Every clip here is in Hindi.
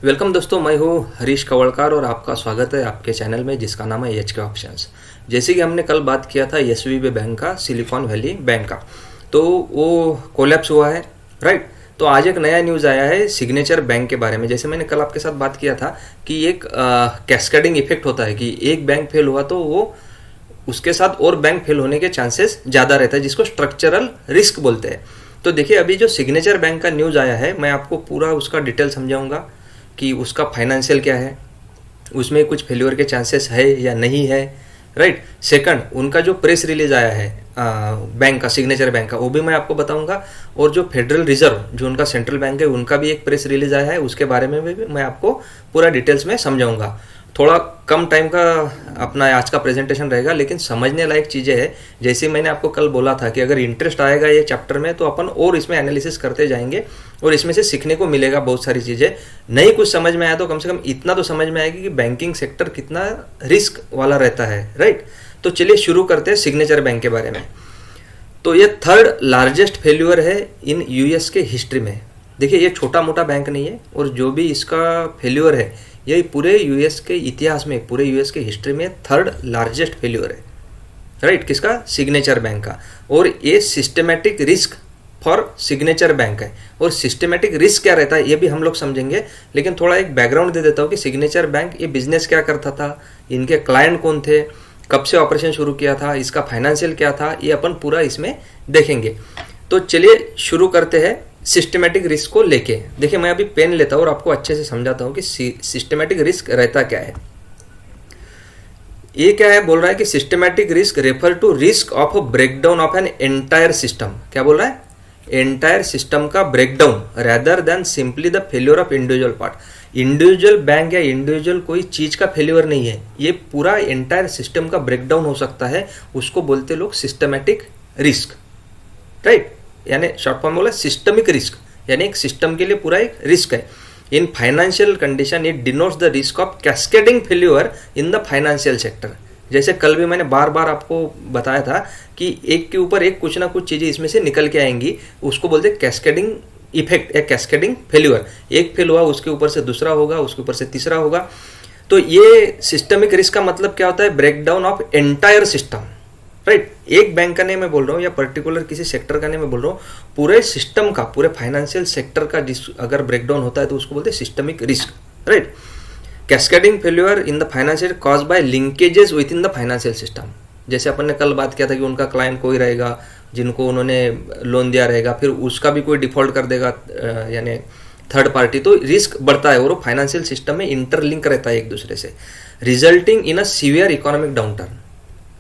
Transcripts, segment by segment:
वेलकम दोस्तों, मैं हूँ हरीश कवड़कर और आपका स्वागत है आपके चैनल में जिसका नाम है एचके ऑप्शंस। जैसे कि हमने कल बात किया था एसवीबी बैंक का, सिलिकॉन वैली बैंक का, तो वो कोलैप्स हुआ है, राइट। तो आज एक नया न्यूज़ आया है सिग्नेचर बैंक के बारे में। जैसे मैंने कल आपके साथ बात किया था कि एक कैस्केडिंग इफेक्ट होता है कि एक बैंक फेल हुआ तो वो उसके साथ और बैंक फेल होने के चांसेस ज़्यादा रहता है, जिसको स्ट्रक्चरल रिस्क बोलते हैं। तो देखिए, अभी जो सिग्नेचर बैंक का न्यूज़ आया है, मैं आपको पूरा उसका डिटेल समझाऊंगा कि उसका फाइनेंशियल क्या है, उसमें कुछ फेल्योर के चांसेस है या नहीं है, राइट। सेकंड, उनका जो प्रेस रिलीज आया है बैंक का, सिग्नेचर बैंक का, वो भी मैं आपको बताऊंगा। और जो फेडरल रिजर्व, जो उनका सेंट्रल बैंक है, उनका भी एक प्रेस रिलीज आया है, उसके बारे में भी मैं आपको पूरा डिटेल्स में समझाऊंगा। थोड़ा कम टाइम का अपना आज का प्रेजेंटेशन रहेगा, लेकिन समझने लायक चीज़ें हैं। जैसे मैंने आपको कल बोला था कि अगर इंटरेस्ट आएगा ये चैप्टर में तो अपन और इसमें एनालिसिस करते जाएंगे और इसमें से सीखने को मिलेगा बहुत सारी चीज़ें। नहीं कुछ समझ में आया तो कम से कम इतना तो समझ में आएगी कि बैंकिंग सेक्टर कितना रिस्क वाला रहता है, राइट। तो चलिए शुरू करते हैं सिग्नेचर बैंक के बारे में। तो ये थर्ड लार्जेस्ट फेल्यूर है इन यूएस के हिस्ट्री में। देखिए, ये छोटा मोटा बैंक नहीं है, और जो भी इसका फेल्यूर है ये पूरे यूएस के इतिहास में, पूरे यूएस के हिस्ट्री में थर्ड लार्जेस्ट फेल्यूर है, राइट। किसका? सिग्नेचर बैंक का। और ये systematic risk for signature bank है। और सिस्टमेटिक रिस्क क्या रहता है ये भी हम लोग समझेंगे, लेकिन थोड़ा एक बैकग्राउंड दे देता हूँ कि सिग्नेचर बैंक ये बिजनेस क्या करता था, इनके क्लाइंट कौन थे, कब से ऑपरेशन शुरू किया था, इसका फाइनेंशियल क्या था, ये अपन पूरा इसमें देखेंगे। तो चलिए शुरू करते हैं सिस्टमेटिक रिस्क को लेके। देखिए, मैं अभी पेन लेता हूँ और आपको अच्छे से समझाता हूँ कि सिस्टमेटिक रिस्क रहता क्या है। ये क्या है, बोल रहा है कि systematic risk refer to risk of breakdown of an entire system. क्या बोल रहा है? एंटायर सिस्टम का breakdown rather than simply the failure of individual part. Individual bank या इंडिविजुअल कोई चीज का फेल्योर नहीं है, ये पूरा एंटायर सिस्टम का ब्रेकडाउन हो सकता है। उसको बोलते लोग सिस्टमेटिक रिस्क, राइट। यानी शॉर्ट फॉर्म बोला सिस्टमिक रिस्क, यानी एक सिस्टम के लिए पूरा एक रिस्क है। In financial condition it denotes the risk of cascading failure in the financial sector. जैसे कल भी मैंने बार बार आपको बताया था कि एक के ऊपर एक कुछ ना कुछ चीजें इसमें से निकल के आएंगी, उसको बोलते हैं कैस्केडिंग इफेक्ट या कैस्केडिंग फेल्यूर। एक फेल हुआ, उसके ऊपर से दूसरा होगा, उसके ऊपर से तीसरा होगा। तो ये सिस्टमिक रिस्क का मतलब क्या होता है? Breakdown of entire system, right. एक बैंक का नहीं मैं बोल रहा हूँ या पर्टिकुलर किसी सेक्टर का नहीं मैं बोल रहा हूँ, पूरे सिस्टम का, पूरे फाइनेंशियल सेक्टर का अगर ब्रेकडाउन होता है तो उसको बोलते हैं systemic risk, right. Cascading failure in the financial cause by linkages with in the financial system. जैसे अपन ने कल बात किया था कि उनका क्लाइंट कोई रहेगा जिनको उन्होंने लोन दिया रहेगा, फिर उसका भी कोई डिफॉल्ट कर देगा, यानी थर्ड पार्टी, तो रिस्क बढ़ता है और वो फाइनेंशियल सिस्टम में इंटरलिंक रहता है एक दूसरे से, resulting in a severe economic downturn.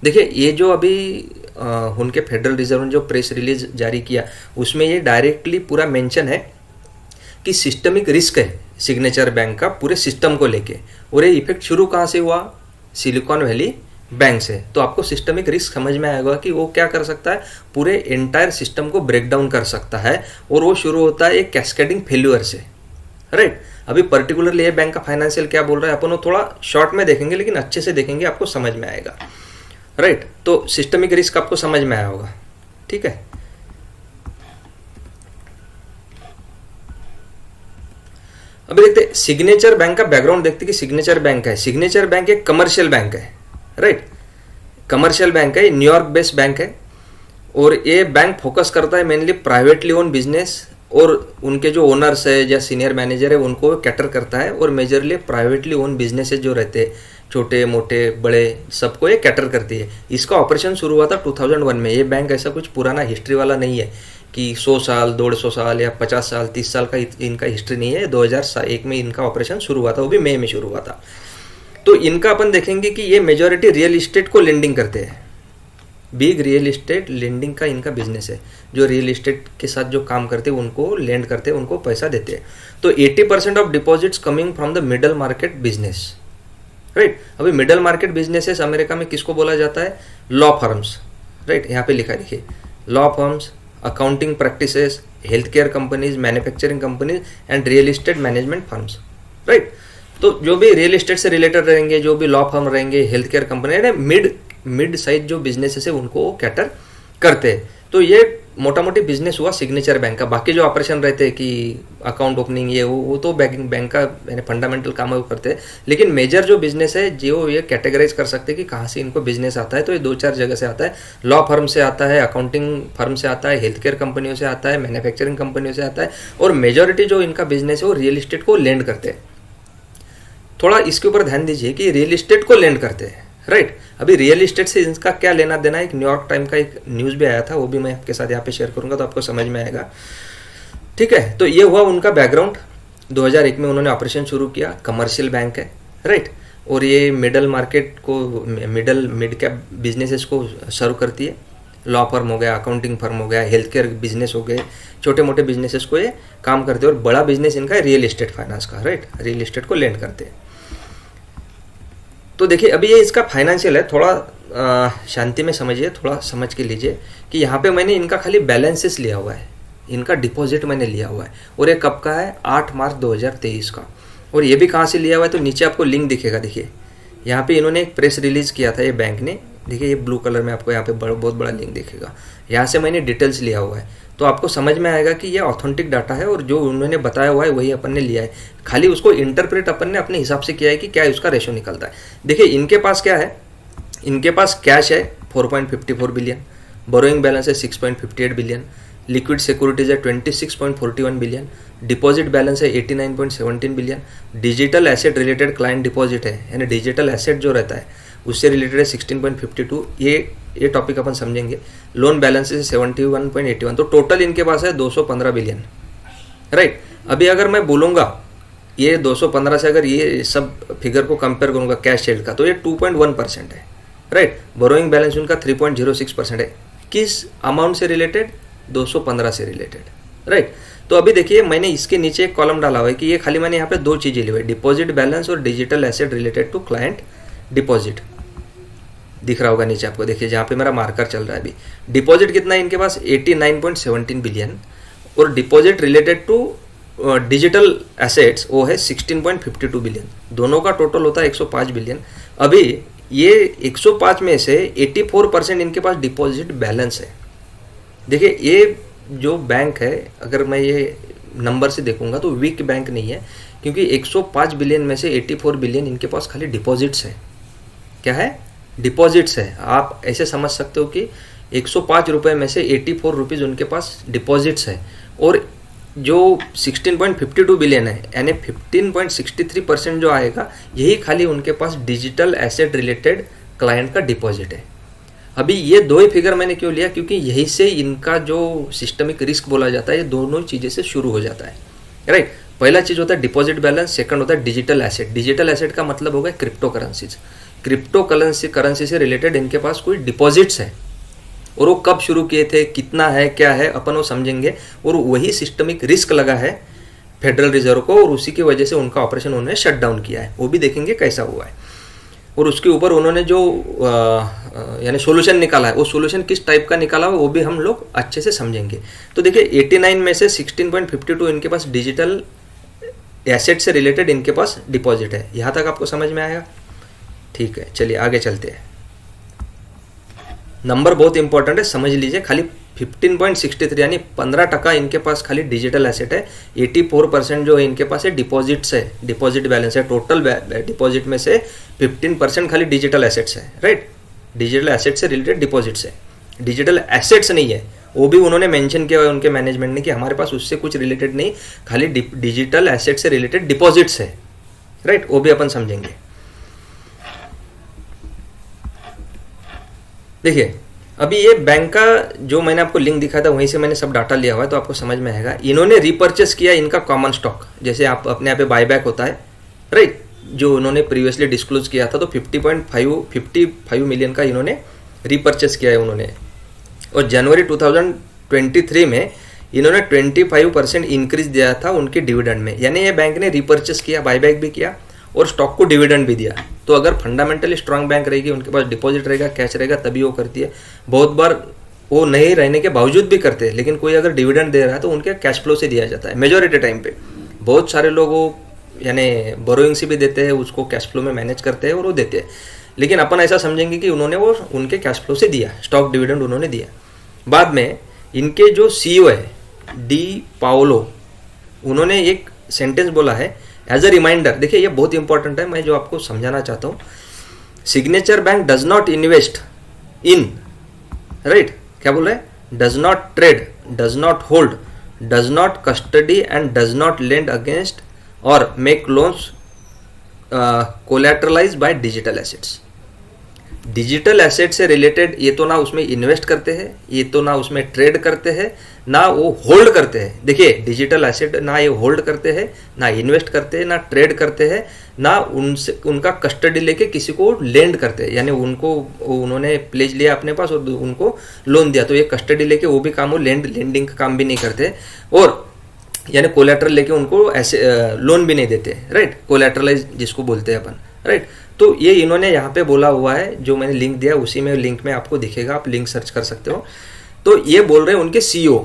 देखिए, ये जो अभी उनके फेडरल रिजर्व ने जो प्रेस रिलीज जारी किया, उसमें ये डायरेक्टली पूरा मेंशन है कि सिस्टमिक रिस्क है सिग्नेचर बैंक का पूरे सिस्टम को लेके। और ये इफेक्ट शुरू कहाँ से हुआ? सिलिकॉन वैली बैंक से। तो आपको सिस्टमिक रिस्क समझ में आएगा कि वो क्या कर सकता है, पूरे एंटायर सिस्टम को ब्रेक डाउन कर सकता है, और वो शुरू होता है एक कैस्केडिंग फेल्यूर से, राइट। अभी पर्टिकुलरली ये बैंक का फाइनेंशियल क्या बोल रहा है अपन वो थोड़ा शॉर्ट में देखेंगे, लेकिन अच्छे से देखेंगे, आपको समझ में आएगा, राइट। तो सिस्टमिक रिस्क आपको समझ में आया होगा, ठीक है। अभी देखते सिग्नेचर बैंक का बैकग्राउंड, देखते कि सिग्नेचर बैंक है। सिग्नेचर बैंक एक कमर्शियल बैंक है, राइट। कमर्शियल बैंक है, न्यूयॉर्क बेस्ड बैंक है, और ये बैंक फोकस करता है मेनली प्राइवेटली ओन बिजनेस, और उनके जो ओनर्स है या सीनियर मैनेजर है उनको कैटर करता है, और मेजरली प्राइवेटली ओन बिजनेसेस जो रहते हैं, छोटे मोटे बड़े, सबको ये कैटर करती है। इसका ऑपरेशन शुरू हुआ था 2001 में। ये बैंक ऐसा कुछ पुराना हिस्ट्री वाला नहीं है कि 100 साल 150 साल या 50 साल 30 साल का इनका हिस्ट्री नहीं है। 2001 में इनका ऑपरेशन शुरू हुआ था, वो भी मई में शुरू हुआ था। तो इनका अपन देखेंगे कि ये मेजॉरिटी रियल इस्टेट को लेंडिंग करते हैं। बिग रियल इस्टेट लेंडिंग का इनका बिजनेस है। जो रियल इस्टेट के साथ जो काम करते हैं उनको लेंड करते हैं, उनको पैसा देते हैं। तो 80% of deposits coming from the middle market business, right. अभी मिडल मार्केट बिजनेसेस अमेरिका में किसको बोला जाता है? Law firms, right. यहाँ पे लिखा देखिए, law firms, accounting practices, health care companies, manufacturing companies and real estate management firms, right. तो जो भी रियल इस्टेट से रिलेटेड रहेंगे, जो भी लॉ फर्म रहेंगे, health care company, mid size जो बिजनेसेस है उनको कैटर करते हैं। तो ये मोटा मोटी बिजनेस हुआ सिग्नेचर बैंक का। बाकी जो ऑपरेशन रहते हैं कि अकाउंट ओपनिंग ये वो तो बैंक का यानी फंडामेंटल काम है वो करते हैं। लेकिन मेजर जो बिजनेस है जो ये कैटेगराइज कर सकते हैं कि कहाँ से इनको बिजनेस आता है, तो ये 2-4 जगह से आता है। लॉ फर्म से आता है, अकाउंटिंग फर्म से आता है, हेल्थ केयर कंपनियों से आता है, मैन्युफैक्चरिंग कंपनियों से आता है, और मेजॉरिटी जो इनका बिजनेस है वो रियल इस्टेट को लेंड करते हैं। थोड़ा इसके ऊपर ध्यान दीजिए कि रियल इस्टेट को लेंड करते हैं, राइट। अभी रियल इस्टेट से इसका क्या लेना देना है, एक न्यूयॉर्क टाइम का एक न्यूज़ भी आया था, वो भी मैं आपके साथ यहाँ पे शेयर करूंगा तो आपको समझ में आएगा, ठीक है। तो ये हुआ उनका बैकग्राउंड। 2001 में उन्होंने ऑपरेशन शुरू किया, कमर्शियल बैंक है, राइट। और ये मिडल मार्केट को, मिड कैप बिजनेसेस को सर्व करती है। लॉ फर्म हो गया, अकाउंटिंग फर्म हो गया, हेल्थ केयर बिजनेस हो गए, छोटे मोटे बिजनेसेस को ये काम करते हैं। और बड़ा बिजनेस इनका है रियल इस्टेट फाइनेंस का, राइट। रियल इस्टेट को लेंड करते हैं। तो देखिए अभी ये इसका फाइनेंशियल है, थोड़ा शांति में समझिए, थोड़ा समझ के लीजिए कि यहाँ पे मैंने इनका खाली बैलेंसेस लिया हुआ है, इनका डिपॉजिट मैंने लिया हुआ है। और ये कब का है, 8 मार्च 2023 का। और ये भी कहाँ से लिया हुआ है, तो नीचे आपको लिंक दिखेगा, देखिए यहाँ पे इन्होंने एक प्रेस रिलीज किया था ये बैंक ने, देखिए ये ब्लू कलर में आपको यहाँ पे बहुत बड़ा लिंक दिखेगा। यहाँ से मैंने डिटेल्स लिया हुआ है, तो आपको समझ में आएगा कि ये ऑथेंटिक डाटा है और जो उन्होंने बताया हुआ है वही अपन ने लिया है। खाली उसको इंटरप्रेट अपन ने अपने हिसाब से किया है कि क्या उसका रेशो निकलता है। देखिए इनके पास क्या है, इनके पास कैश है 4.54 बिलियन, बोरोइंग बैलेंस है 6.58 बिलियन, लिक्विड सिक्योरिटीज है 26.41 बिलियन, डिपॉजिट बैलेंस है 89.17 billion, digital asset related client deposit है, यानी डिजिटल एसेट जो रहता है उससे रिलेटेड है 16.52, ये टॉपिक अपन समझेंगे। लोन बैलेंस है 71.81, तो टोटल इनके पास है 215 बिलियन, राइट। अभी अगर मैं बोलूँगा ये 215 से अगर ये सब फिगर को कंपेयर करूँगा कैश शेल्ड का, तो ये 2.1% है, राइट। बोरोइंग बैलेंस उनका 3.06% है। किस अमाउंट से रिलेटेड, 215 से रिलेटेड, राइट। तो अभी देखिए मैंने इसके नीचे एक कॉलम डाला हुआ है कि ये खाली मैंने यहाँ पे 2 चीज़ें ली हुई है, डिपॉजिट बैलेंस और digital asset related to client deposit. दिख रहा होगा नीचे आपको, देखिए जहाँ पे मेरा मार्कर चल रहा है अभी। डिपॉजिट कितना है इनके पास, 89.17 बिलियन, और deposit related to digital assets वो है 16.52 बिलियन। दोनों का टोटल होता है 105 बिलियन। अभी ये 105 में से 84% इनके पास डिपॉजिट बैलेंस है। देखिए ये जो बैंक है, अगर मैं ये नंबर से देखूंगा तो वीक बैंक नहीं है, क्योंकि 105 बिलियन में से 84 बिलियन इनके पास खाली डिपॉजिट्स है। क्या है, डिपॉजिट्स है। आप ऐसे समझ सकते हो कि 105 रुपये में से 84 रुपीज़ उनके पास डिपॉजिट्स है, और जो 16.52 बिलियन है यानी 15.63% जो आएगा यही खाली उनके पास डिजिटल एसेट रिलेटेड क्लाइंट का डिपॉजिट है। अभी ये 2 ही फिगर मैंने क्यों लिया, क्योंकि यही से इनका जो सिस्टमिक रिस्क बोला जाता है ये दोनों चीज़ें से शुरू हो जाता है, राइट। पहला चीज़ होता है डिपॉजिट बैलेंस, सेकंड होता है डिजिटल एसेट। डिजिटल एसेट का मतलब होगा क्रिप्टो करेंसीज। क्रिप्टो करेंसी से रिलेटेड इनके पास कोई डिपॉजिट्स है, और वो कब शुरू किए थे, कितना है, क्या है, अपन वो समझेंगे। और वही सिस्टमिक रिस्क लगा है फेडरल रिजर्व को, और उसी की वजह से उनका ऑपरेशन उन्होंने शट डाउन किया है, वो भी देखेंगे कैसा हुआ है। और उसके ऊपर उन्होंने जो यानी सोल्यूशन निकाला है, वो सोल्यूशन किस टाइप का निकाला है वो भी हम लोग अच्छे से समझेंगे। तो देखिए 89 में से 16.52 इनके पास डिजिटल एसेट से रिलेटेड इनके पास डिपॉजिट है। यहाँ तक आपको समझ में आएगा, ठीक है। चलिए आगे चलते हैं। नंबर बहुत इंपॉर्टेंट है, समझ लीजिए। खाली 15.63 यानी 15% इनके पास खाली डिजिटल एसेट है। 84% जो है इनके पास है डिपॉजिट्स है, डिपॉजिट बैलेंस है। टोटल डिपॉजिट में से 15% खाली डिजिटल एसेट्स है, राइट। डिजिटल एसेट से रिलेटेड डिपॉजिट्स है, डिजिटल एसेट्स नहीं है। वो भी उन्होंने मेंशन किया है उनके मैनेजमेंट ने कि हमारे पास उससे कुछ रिलेटेड नहीं, खाली डिजिटल एसेट से रिलेटेड डिपॉजिट्स है, राइट। वो भी अपन समझेंगे। देखिए अभी ये बैंक का जो मैंने आपको लिंक दिखाया था वहीं से मैंने सब डाटा लिया हुआ है, तो आपको समझ में आएगा। इन्होंने रिपर्चेस किया इनका कॉमन स्टॉक, जैसे आप अपने यहाँ पे बायबैक होता है, राइट, जो उन्होंने प्रीवियसली डिस्क्लोज किया था। तो 55 मिलियन का इन्होंने रिपर्चेस किया है उन्होंने। और जनवरी 2023 में इन्होंने 25% इंक्रीज दिया था उनके डिविडेंड में, यानी ये बैंक ने रिपर्चेस किया, बायबैक भी किया और स्टॉक को डिविडेंड भी दिया। तो अगर फंडामेंटली स्ट्रांग बैंक रहेगी, उनके पास डिपॉजिट रहेगा, कैश रहेगा, तभी वो करती है। बहुत बार वो नहीं रहने के बावजूद भी करते हैं, लेकिन कोई अगर डिविडेंड दे रहा है तो उनके कैश फ्लो से दिया जाता है मेजॉरिटी टाइम पे। बहुत सारे लोग वो यानी बोरोइंग से भी देते हैं, उसको कैश फ्लो में मैनेज करते हैं और वो देते हैं। लेकिन अपन ऐसा समझेंगे कि उन्होंने वो उनके कैश फ्लो से दिया, स्टॉक डिविडेंड उन्होंने दिया। बाद में इनके जो सीईओ है डी पाओलो, उन्होंने एक सेंटेंस बोला है एज अ रिमाइंडर। देखिए ये बहुत इंपॉर्टेंट है, मैं जो आपको समझाना चाहता हूँ। Signature bank does not invest in, right, क्या बोल रहे हैं, does not trade, does not hold, does not custody and does not lend against और make loans collateralize by digital assets. Digital asset से रिलेटेड ये तो ना उसमें इन्वेस्ट करते हैं, ये तो ना उसमें ट्रेड करते हैं, ना वो होल्ड करते हैं। देखिए डिजिटल एसेट ना ये होल्ड करते हैं, ना इन्वेस्ट करते हैं, ना ट्रेड करते हैं, ना उनसे उनका कस्टडी लेके किसी को लेंड करते हैं, यानी उनको उन्होंने प्लेज लिया अपने पास और उनको लोन दिया तो ये कस्टडी लेके वो भी काम, वो लेंडिंग का काम भी नहीं करते, और यानी कोलैटरल लेके उनको ऐसे लोन भी नहीं देते, राइट, कोलैटरलाइज जिसको बोलते हैं अपन, राइट। तो ये इन्होंने यहाँ पे बोला हुआ है, जो मैंने लिंक दिया उसी में, लिंक में आपको दिखेगा, आप लिंक सर्च कर सकते हो। तो ये बोल रहे हैं उनके सीईओ,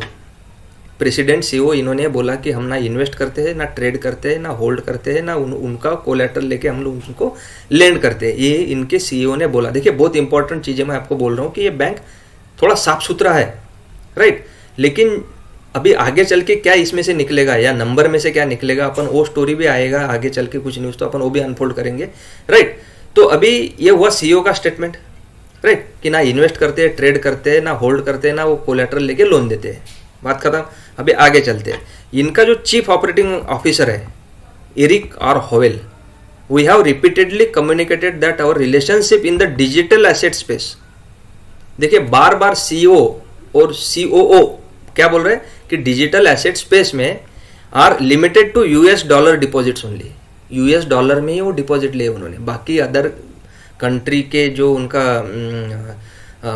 प्रेसिडेंट सीईओ, इन्होंने बोला कि हम ना इन्वेस्ट करते हैं, ना ट्रेड करते हैं, ना होल्ड करते हैं, ना उनका कोलैटरल लेके हम लोग उनको लेंड करते हैं, ये इनके सीईओ ने बोला। देखिए बहुत इंपॉर्टेंट चीज़ें मैं आपको बोल रहा हूँ कि ये बैंक थोड़ा साफ सुथरा है, राइट, लेकिन अभी आगे चल के क्या इसमें से निकलेगा या नंबर में से क्या निकलेगा, अपन वो स्टोरी भी आएगा आगे चल के, कुछ न्यूज़ तो अपन वो भी अनफोल्ड करेंगे, राइट। तो अभी ये हुआ सीईओ का स्टेटमेंट, राइट, कि ना इन्वेस्ट करते हैं, ट्रेड करते हैं, ना होल्ड करते हैं, ना वो कोलैटरल लेके लोन देते हैं, बात खत्म। अभी आगे चलते हैं। इनका जो चीफ ऑपरेटिंग ऑफिसर है Eric R Howell, we have repeatedly communicated that our relationship in the digital asset space. देखिए बार बार सीईओ और सीओओ क्या बोल रहे हैं कि डिजिटल एसेट स्पेस में are limited to US dollar deposits only, US dollar में ही वो डिपॉजिट लिए उन्होंने, बाकी अदर कंट्री के जो उनका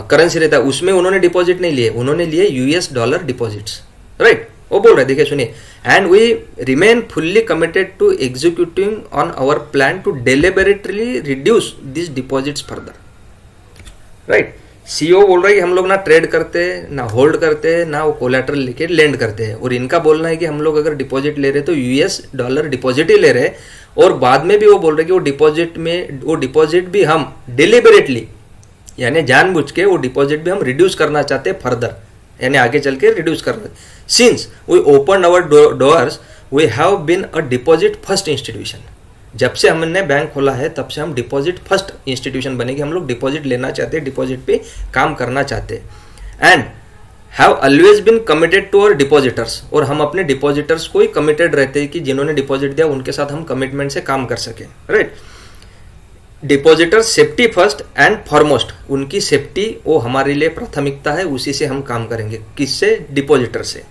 करेंसी रहता है उसमें उन्होंने डिपॉजिट नहीं लिए, उन्होंने लिए यूएस डॉलर डिपॉजिट्स, राइट। वो बोल रहे, देखिए सुनिए, and we remain fully committed to executing on our plan to deliberately reduce this deposits further, right. CEO बोल रहा है कि हम लोग ना ट्रेड करते हैं, ना होल्ड करते हैं, ना वो कोलैटरल लेके लेंड करते हैं, और इनका बोलना है कि हम लोग अगर डिपॉजिट ले रहे हैं तो यूएस डॉलर डिपॉजिट ही ले रहे हैं, और बाद में भी वो बोल रहे हैं कि वो डिपॉजिट भी हम डिलिबरेटली, यानी जानबूझ के वो डिपॉजिट भी हम रिड्यूस करना चाहते हैं फर्दर, यानी आगे चल के रिड्यूस करना। Since we open our doors we have been a deposit first institution, जब से हमने बैंक खोला है तब से हम डिपॉजिट फर्स्ट इंस्टीट्यूशन बने कि हम लोग डिपॉजिट लेना चाहते हैं, डिपॉजिट पे काम करना चाहते हैं, and have always been committed to our depositors, और हम अपने डिपॉजिटर्स को ही कमिटेड रहते हैं कि जिन्होंने डिपॉजिट दिया उनके साथ हम कमिटमेंट से काम कर सके, right. Depositor safety first and foremost, उनकी सेफ्टी वो हमारे लिए प्राथमिकता है, उसी से हम काम करेंगे, किससे, डिपॉजिटर से।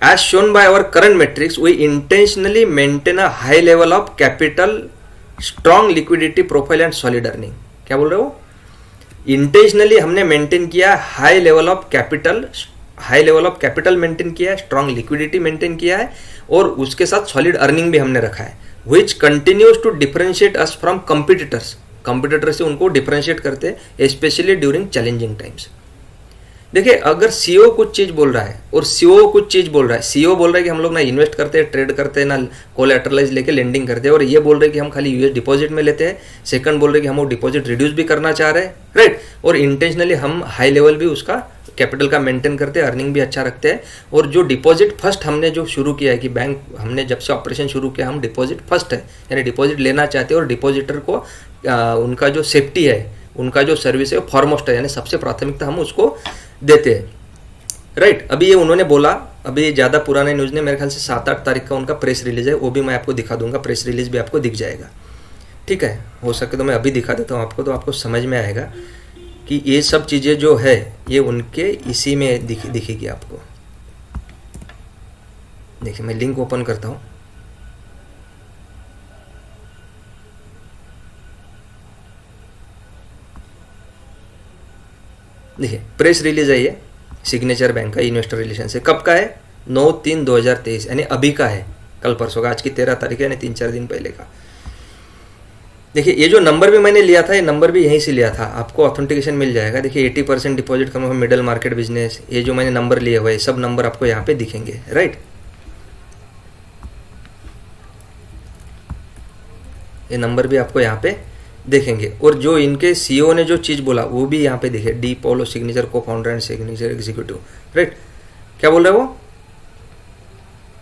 As shown by our current metrics, we intentionally maintain a high level of capital, strong liquidity profile and solid earning. क्या बोल रहे हो? इंटेंशनली हमने मेंटेन किया high level of capital maintain किया है, स्ट्रॉन्ग लिक्विडिटी मेंटेन किया है, और उसके साथ सॉलिड अर्निंग भी हमने रखा है, which continues to differentiate us from competitors, competitor से उनको डिफरेंशिएट करते हैं, स्पेशली ड्यूरिंग चैलेंजिंग टाइम्स। देखिए अगर सीईओ कुछ चीज बोल रहा है और सीओ कुछ चीज बोल रहा है, सीईओ बोल रहा है कि हम लोग ना इन्वेस्ट करते हैं, ट्रेड करते हैं, ना कोलैटरलाइज लेके लेंडिंग करते हैं, और ये बोल रहे हैं कि हम खाली यूएस डिपॉजिट में लेते हैं, सेकंड बोल रहे हैं कि हम वो डिपॉजिट रिड्यूस भी करना चाह रहे हैं, राइट, और इंटेंशनली हम हाई लेवल भी उसका कैपिटल का मेंटेन करते हैं, अर्निंग भी अच्छा रखते हैं, और जो डिपॉजिट फर्स्ट हमने जो शुरू किया है कि बैंक हमने जब से ऑपरेशन शुरू किया हम डिपॉजिट फर्स्ट है, यानी डिपॉजिट लेना चाहते हैं, और डिपॉजिटर को उनका जो सेफ्टी है, उनका जो सर्विस है फॉरमोस्ट है, यानी सबसे प्राथमिकता हम उसको देते हैं, राइट। अभी ये उन्होंने बोला, अभी ज़्यादा पुराने न्यूज़ ने, मेरे ख्याल से 7-8 तारीख का उनका प्रेस रिलीज है, वो भी मैं आपको दिखा दूंगा, प्रेस रिलीज भी आपको दिख जाएगा, ठीक है। हो सके तो मैं अभी दिखा देता हूँ आपको, तो आपको समझ में आएगा कि ये सब चीज़ें जो है ये उनके इसी में दिखेगी आपको। देखिए मैं लिंक ओपन करता हूँ, देखिए प्रेस रिलीज है ये सिग्नेचर बैंक का, इन्वेस्टर रिलेशन से, कब का है, 9/3/2023, यानी अभी का है, कल परसों का, आज की 13 तारीख है, यानी 3-4 दिन पहले का। देखिए ये जो नंबर भी मैंने लिया था, ये नंबर भी यहीं से लिया था, आपको ऑथेंटिकेशन मिल जाएगा। देखिए 80% डिपॉजिट कम मिडिल मार्केट बिजनेस, ये जो मैंने नंबर लिए हुए सब नंबर आपको यहाँ पे दिखेंगे, राइट। ये नंबर भी आपको यहाँ पे देखेंगे। और जो इनके सीईओ ने जो चीज़ बोला वो भी यहाँ पे देखिए, डी पोलो सिग्नेचर को founder and signature executive, right. क्या बोल रहे हैं वो,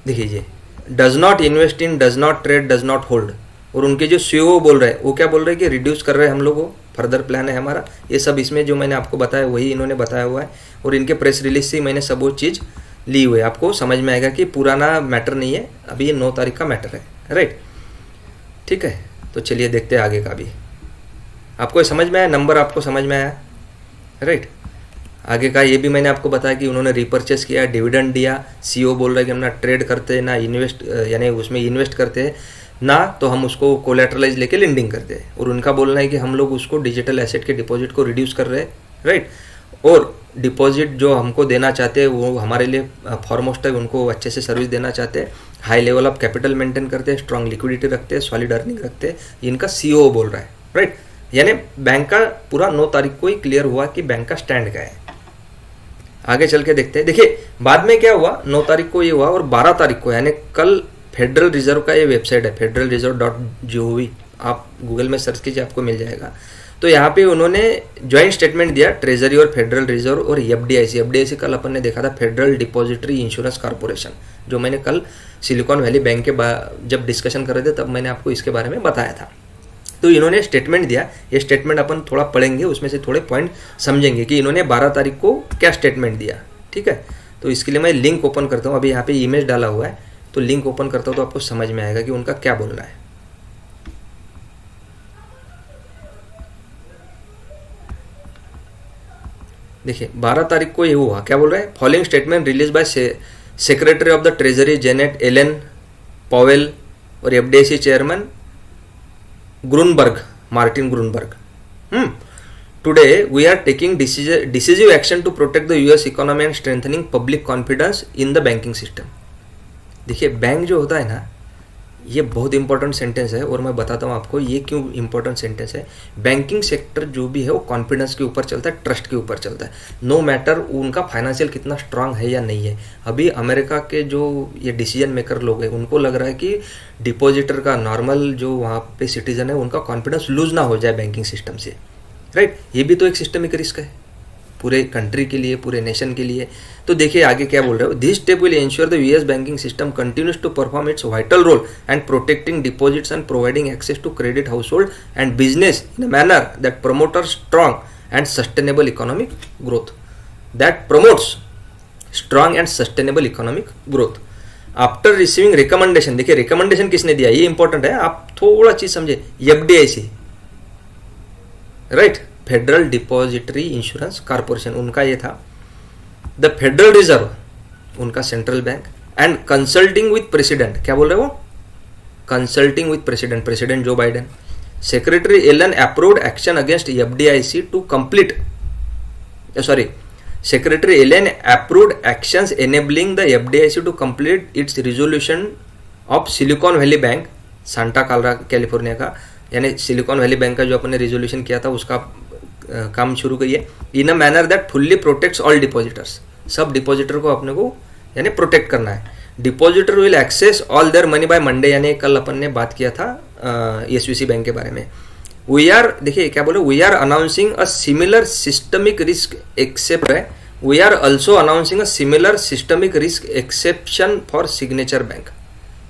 देखिए ये does not invest in, does not trade, does not hold. और उनके जो सीईओ बोल रहे हैं वो क्या बोल रहे हैं कि रिड्यूस कर रहे हैं हम लोग को, फर्दर प्लान है हमारा। ये सब इसमें जो मैंने आपको बताया वही इन्होंने बताया हुआ है, और इनके प्रेस रिलीज से मैंने सब वो चीज़ ली हुई है। आपको समझ में आएगा कि पुराना मैटर नहीं है, अभी ये 9 तारीख का मैटर है, राइट। ठीक है, तो चलिए देखते हैं आगे का भी। आपको समझ में आया, नंबर आपको समझ में आया, राइट। आगे का ये भी मैंने आपको बताया कि उन्होंने रिपर्चेस किया, डिविडेंड दिया। सीईओ बोल रहा है कि हम ना ट्रेड करते हैं, ना इन्वेस्ट, यानी उसमें इन्वेस्ट करते हैं, ना तो हम उसको कोलेटरलाइज लेके लेंडिंग करते हैं। और उनका बोलना है कि हम लोग उसको डिजिटल एसेट के डिपॉजिट को रिड्यूस कर रहे हैं, राइट। और डिपॉजिट जो हमको देना चाहते हैं वो हमारे लिए फॉरमोस्ट है, उनको अच्छे से सर्विस देना चाहते हैं, high level of capital maintain करते हैं, स्ट्रांग लिक्विडिटी रखते हैं, सॉलिड अर्निंग रखते हैं। इनका सीईओ बोल रहा है, राइट। यानी बैंक का पूरा 9 तारीख को ही क्लियर हुआ कि बैंक का स्टैंड क्या है। आगे चल के देखते हैं। देखिए बाद में क्या हुआ, 9 तारीख को ये हुआ, और 12 तारीख को यानी कल फेडरल रिजर्व का ये वेबसाइट है federalreserve.gov, आप गूगल में सर्च कीजिए आपको मिल जाएगा। तो यहाँ पे उन्होंने ज्वाइंट स्टेटमेंट दिया, ट्रेजरी और फेडरल रिजर्व और एफडीआईसी कल अपन ने देखा था, फेडरल डिपॉजिटरी इंश्योरेंस कॉर्पोरेशन, जो मैंने कल सिलिकॉन वैली बैंक के जब डिस्कशन कर रहे थे तब मैंने आपको इसके बारे में बताया था। तो इन्होंने स्टेटमेंट दिया, ये स्टेटमेंट अपन थोड़ा पढ़ेंगे, उसमें से थोड़े पॉइंट समझेंगे कि इन्होंने 12 तारीख को क्या स्टेटमेंट दिया, ठीक है। तो इसके लिए मैं लिंक ओपन करता हूँ, अभी यहाँ पे इमेज डाला हुआ है, तो लिंक ओपन करता हूँ तो आपको समझ में आएगा कि उनका क्या बोलना है। देखिए 12 तारीख को ये हुआ, क्या बोल रहा है, following statement release by secretary of the treasury Janet Allen Powell और FDIC chairman Martin Gruenberg. Today we are taking decisive action to protect the US economy and strengthening public confidence in the banking system। देखिए बैंक जो होता है ना, ये बहुत इंपॉर्टेंट सेंटेंस है, और मैं बताता हूँ आपको ये क्यों इंपॉर्टेंट सेंटेंस है। बैंकिंग सेक्टर जो भी है वो कॉन्फिडेंस के ऊपर चलता है, ट्रस्ट के ऊपर चलता है, नो मैटर उनका फाइनेंशियल कितना स्ट्रांग है या नहीं है। अभी अमेरिका के जो ये डिसीजन मेकर लोग हैं उनको लग रहा है कि डिपॉजिटर का, नॉर्मल जो वहाँ पे सिटीजन है उनका कॉन्फिडेंस लूज ना हो जाए बैंकिंग सिस्टम से, राइट। ये भी तो एक सिस्टमिक रिस्क है पूरे कंट्री के लिए, पूरे नेशन के लिए। तो देखिए आगे क्या बोल रहे हो, this step will ensure the US banking system continues to perform its vital role and protecting deposits and providing access to credit household and business in a manner that promote strong and sustainable economic growth, after receiving recommendation. देखिए रिकमेंडेशन किसने दिया, ये इंपॉर्टेंट है, आप थोड़ा चीज समझे। FDIC, right, federal depository insurance corporation, उनका ये था। द फेडरल रिजर्व उनका central bank, and consulting with president, क्या बोल रहे हो, consulting with president Joe Biden. Secretary Yellen approved action against FDIC to complete, secretary Yellen approved actions enabling the FDIC to complete its resolution of Silicon Valley Bank Santa Clara California का, यानी सिलिकॉन वैली बैंक का जो अपने रिजोल्यूशन किया था उसका काम शुरू करिए। In a manner that fully protects all depositors, सब डिपॉजिटर को अपने को यानी प्रोटेक्ट करना है। Depositor will access all their money by Monday, यानी कल अपन ने बात किया था एसवीसी बैंक के बारे में। वी आर, देखिए क्या बोले, we are announcing a similar systemic risk except है, we are also announcing a similar systemic risk exception for signature bank,